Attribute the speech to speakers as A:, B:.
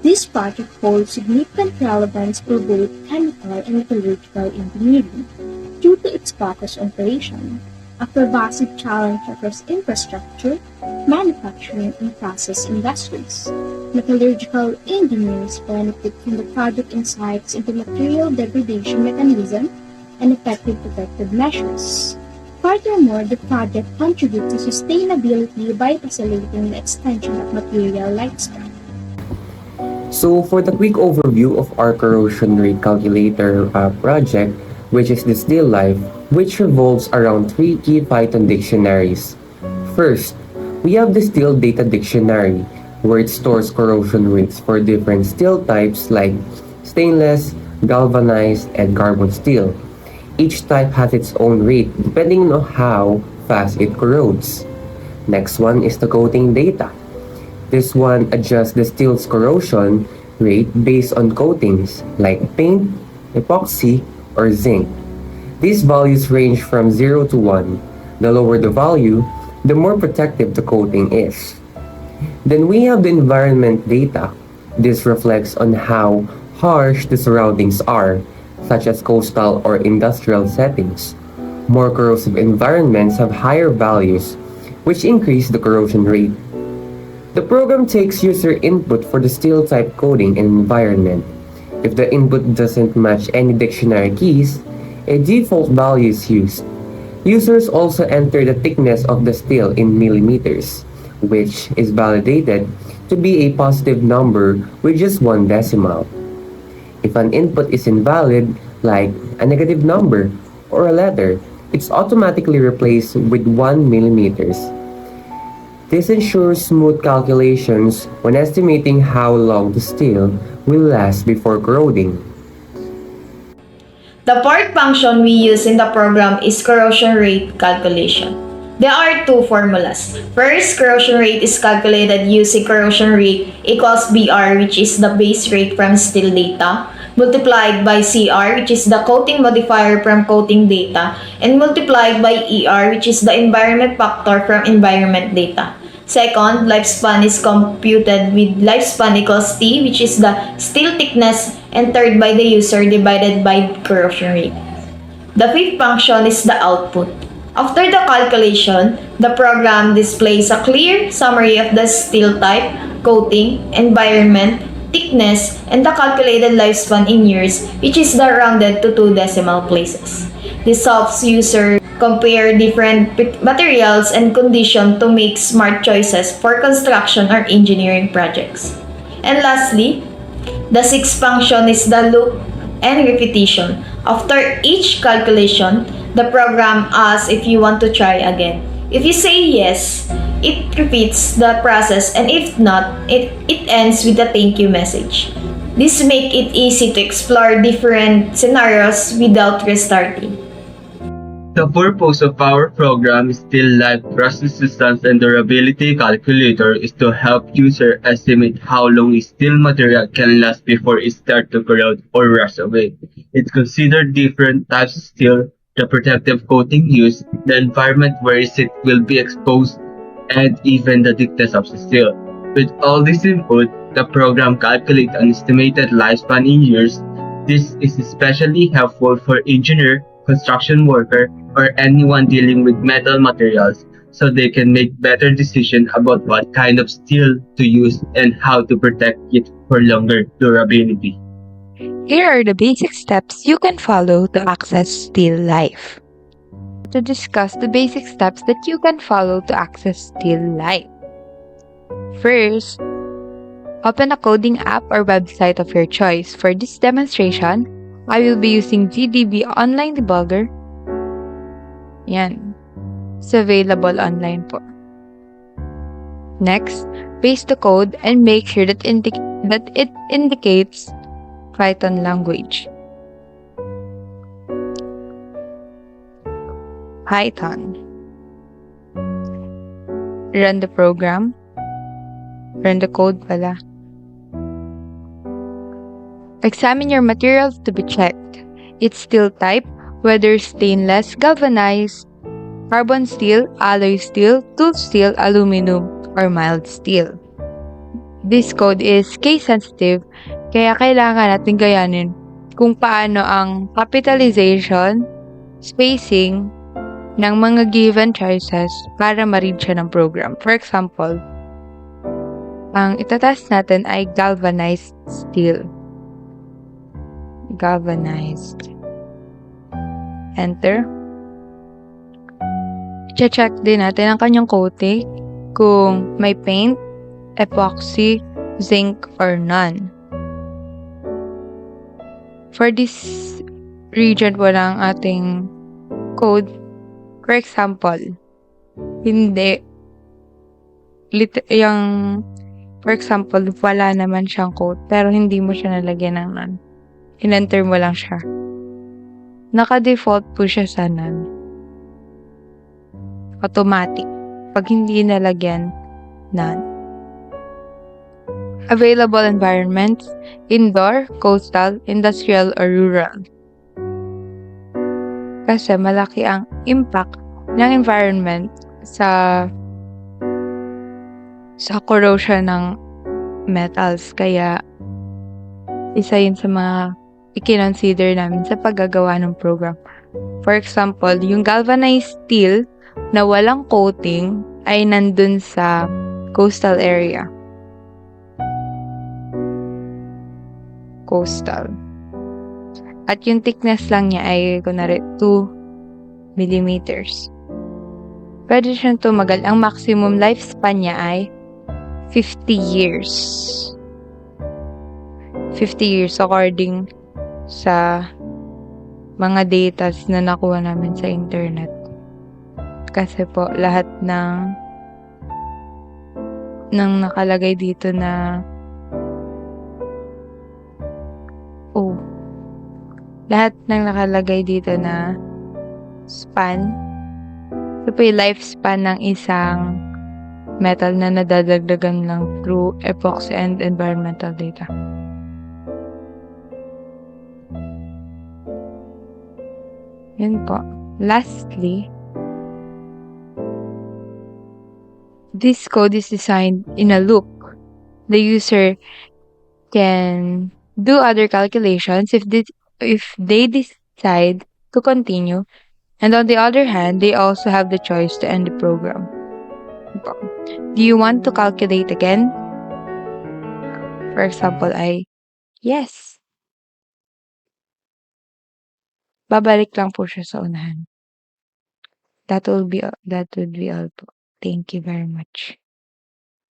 A: This project holds significant relevance for both chemical and metallurgical engineering due to its focus on operation, a pervasive challenge across infrastructure, manufacturing, and process industries. Metallurgical engineers benefit from the project insights into material degradation mechanism and effective protective measures. Furthermore, the project contributes to sustainability by facilitating the extension of material lifespan.
B: So for the quick overview of our corrosion rate calculator project, which is the SteelLife, which revolves around three key Python dictionaries. First, we have the Steel Data Dictionary, where it stores corrosion rates for different steel types like stainless, galvanized, and carbon steel. Each type has its own rate depending on how fast it corrodes. Next one is the coating data. This one adjusts the steel's corrosion rate based on coatings like paint, epoxy, or zinc. These values range from 0 to 1. The lower the value, the more protective the coating is. Then we have the environment data. This reflects on how harsh the surroundings are, such as coastal or industrial settings. More corrosive environments have higher values, which increase the corrosion rate. The program takes user input for the steel type coating and environment. If the input doesn't match any dictionary keys, a default value is used. Users also enter the thickness of the steel in millimeters, which is validated to be a positive number with just one decimal. If an input is invalid, like a negative number or a letter, it's automatically replaced with 1 millimeters. This ensures smooth calculations when estimating how long the steel will last before corroding.
C: The fourth function we use in the program is corrosion rate calculation. There are two formulas. First, corrosion rate is calculated using corrosion rate equals BR, which is the base rate from steel data, multiplied by CR, which is the coating modifier from coating data, and multiplied by ER, which is the environment factor from environment data. Second, lifespan is computed with lifespan equals T, which is the steel thickness, entered by the user divided by corrosion rate. The fifth function is the output. After the calculation, the program displays a clear summary of the steel type, coating, environment, thickness, and the calculated lifespan in years, which is rounded to 2 decimal places. This helps user compare different materials and conditions to make smart choices for construction or engineering projects. And lastly, the sixth function is the loop and repetition. After each calculation, the program asks if you want to try again. If you say yes, it repeats the process, and if not, it ends with a thank you message. This makes it easy to explore different scenarios without restarting.
D: The purpose of our program SteelLife Resistance and Durability Calculator is to help user estimate how long a steel material can last before it starts to corrode or rust away. It considers different types of steel, the protective coating used, the environment where it will be exposed, and even the thickness of the steel. With all this input, the program calculates an estimated lifespan in years. This is especially helpful for engineer, construction worker, or anyone dealing with metal materials, so they can make better decisions about what kind of steel to use and how to protect it for longer durability.
E: Here are the basic steps you can follow to access SteelLife. To discuss the basic steps that you can follow to access SteelLife. First, open a coding app or website of your choice. For this demonstration, I will be using GDB Online Debugger. Yan. It's available online po. Next, paste the code and make sure that it indicates Python language. Python. Run the program. Run the code pala. Examine your materials to be checked. Its steel type, whether stainless, galvanized, carbon steel, alloy steel, tool steel, aluminum, or mild steel. this code is case sensitive, kaya kailangan natin gayanin kung paano ang capitalization, spacing, ng mga given choices para ma-read siya ng program. For example, ang itatest natin ay galvanized steel. Galvanized. Enter. I-check din natin ang kanyang coating kung may paint, epoxy, zinc, or none. For this region po ng ating code, for example, hindi. For example, wala naman siyang code, pero hindi mo siya nalagyan ng none. In-enter mo lang siya. Naka-default po siya sa none. Automatic. Pag hindi nalagyan, none. Available environments, indoor, coastal, industrial, or rural. Kasi malaki ang impact ng environment sa corrosion ng metals. Kaya, isa yun sa mga i-consider namin sa paggagawa ng program. For example, yung galvanized steel na walang coating ay nandun sa coastal area. Coastal. At yung thickness lang niya ay kunwari 2 millimeters. Pwede siyang tumagal. Ang maximum lifespan niya ay 50 years. 50 years according sa mga data na nakuha namin sa internet. Kasi po, lahat ng nakalagay dito na lahat ng nakalagay dito na span, ito po yung lifespan ng isang metal na nadadagdagan lang through epoxy and environmental data. Yun po. Lastly, this code is designed in a loop. The user can do other calculations if they decide to continue. And on the other hand, they also have the choice to end the program. Do you want to calculate again? For example, yes. Babalik lang po siya sa unahan. That would be all po. Thank you very much.